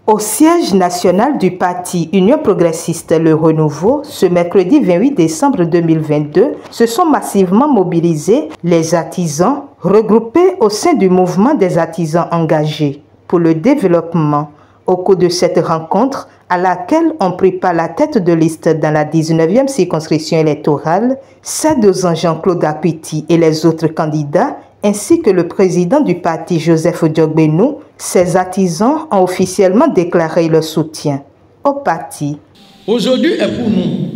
Au siège national du parti Union progressiste Le Renouveau, ce mercredi 28 décembre 2022, se sont massivement mobilisés les artisans regroupés au sein du mouvement des artisans engagés pour le développement. Au cours de cette rencontre, à laquelle on prit pas la tête de liste dans la 19e circonscription électorale, Sadozan Jean-Claude Apiti et les autres candidats, ainsi que le président du parti Joseph Diogbenou, ces artisans ont officiellement déclaré leur soutien au parti. Aujourd'hui est pour nous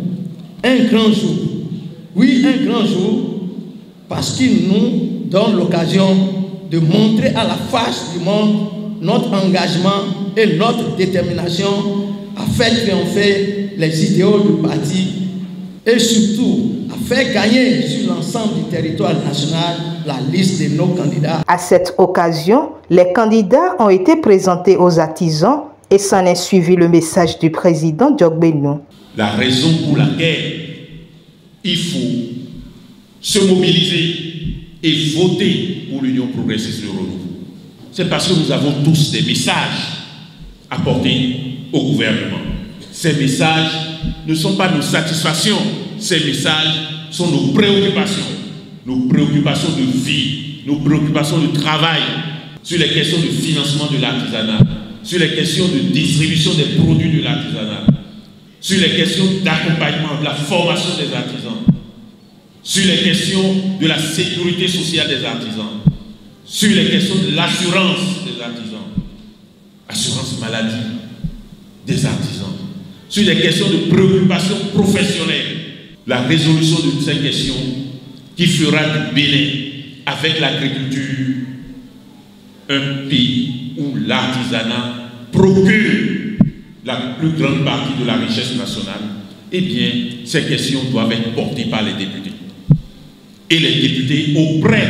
un grand jour. Oui, un grand jour, parce qu'il nous donne l'occasion de montrer à la face du monde notre engagement et notre détermination à faire triompher les idéaux du parti et surtout à faire gagner sur l'ensemble du territoire national la liste de nos candidats. À cette occasion, les candidats ont été présentés aux artisans et s'en est suivi le message du président Diogbenou. La raison pour laquelle il faut se mobiliser et voter pour l'Union progressiste Le Renouveau, c'est parce que nous avons tous des messages à porter au gouvernement. Ces messages ne sont pas nos satisfactions, ces messages sont nos préoccupations de vie, nos préoccupations de travail, sur les questions de financement de l'artisanat, sur les questions de distribution des produits de l'artisanat, sur les questions d'accompagnement, de la formation des artisans, sur les questions de la sécurité sociale des artisans, sur les questions de l'assurance des artisans, assurance maladie des artisans, sur les questions de préoccupation professionnelle, la résolution de ces questions qui fera du Bénin, avec l'agriculture, un pays où l'artisanat procure la plus grande partie de la richesse nationale, eh bien, ces questions doivent être portées par les députés. Et les députés auprès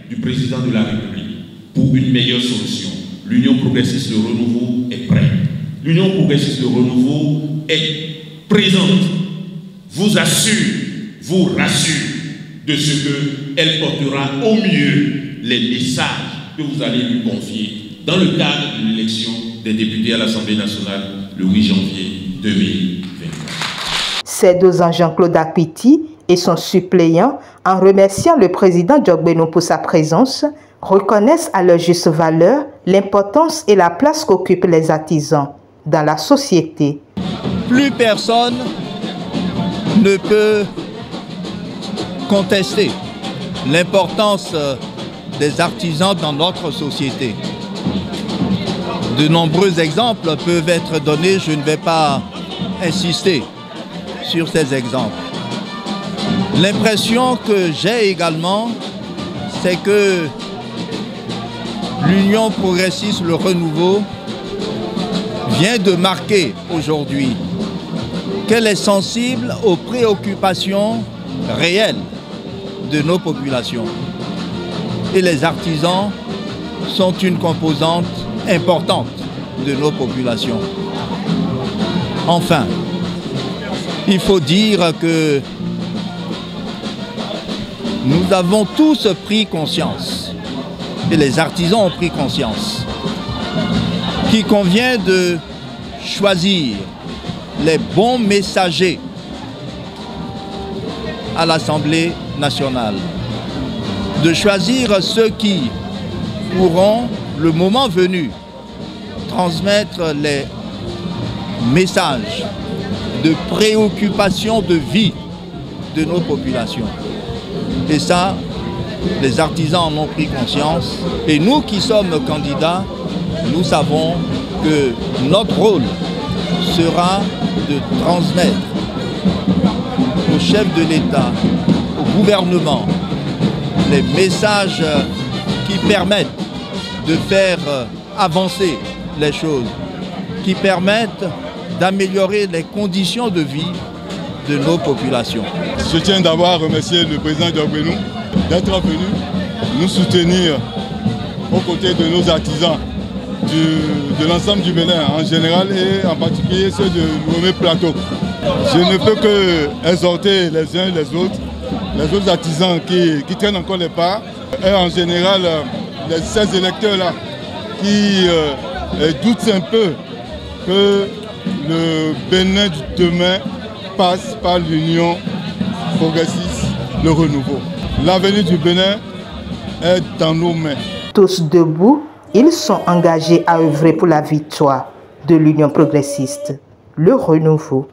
du président de la République pour une meilleure solution. L'Union progressiste Le Renouveau est prête. L'Union progressiste Le Renouveau est présente, vous assure, vous rassure de ce qu'elle portera au mieux les messages que vous allez lui confier dans le cadre de l'élection des députés à l'Assemblée nationale le 8 janvier 2024. Sadozan Jean-Claude Apiti et son suppléant, en remerciant le président Diogbenou pour sa présence, reconnaissent à leur juste valeur l'importance et la place qu'occupent les artisans dans la société. Plus personne ne peut contester l'importance des artisans dans notre société. De nombreux exemples peuvent être donnés, je ne vais pas insister sur ces exemples. L'impression que j'ai également, c'est que l'Union progressiste Le Renouveau vient de marquer aujourd'hui qu'elle est sensible aux préoccupations réelles de nos populations. Et les artisans sont une composante importante de nos populations. Enfin, il faut dire que nous avons tous pris conscience, et les artisans ont pris conscience, qu'il convient de choisir les bons messagers à l'Assemblée nationale, de choisir ceux qui pourront, le moment venu, transmettre les messages de préoccupation de vie de nos populations. Et ça, les artisans en ont pris conscience. Et nous qui sommes candidats, nous savons que notre rôle sera de transmettre au chef de l'État, au gouvernement, les messages qui permettent de faire avancer les choses, qui permettent d'améliorer les conditions de vie de nos populations. Je tiens d'abord à remercier le président Diogbenou d'être venu nous soutenir aux côtés de nos artisans de l'ensemble du Bénin en général et en particulier ceux de Lomé Plateau. Je ne peux que exhorter les uns et les autres artisans qui traînent encore les pas et en général ces électeurs-là qui doutent un peu que le Bénin de demain passe par l'union progressiste, le renouveau. L'avenir du Bénin est dans nos mains. Tous debout, ils sont engagés à œuvrer pour la victoire de l'union progressiste, le renouveau.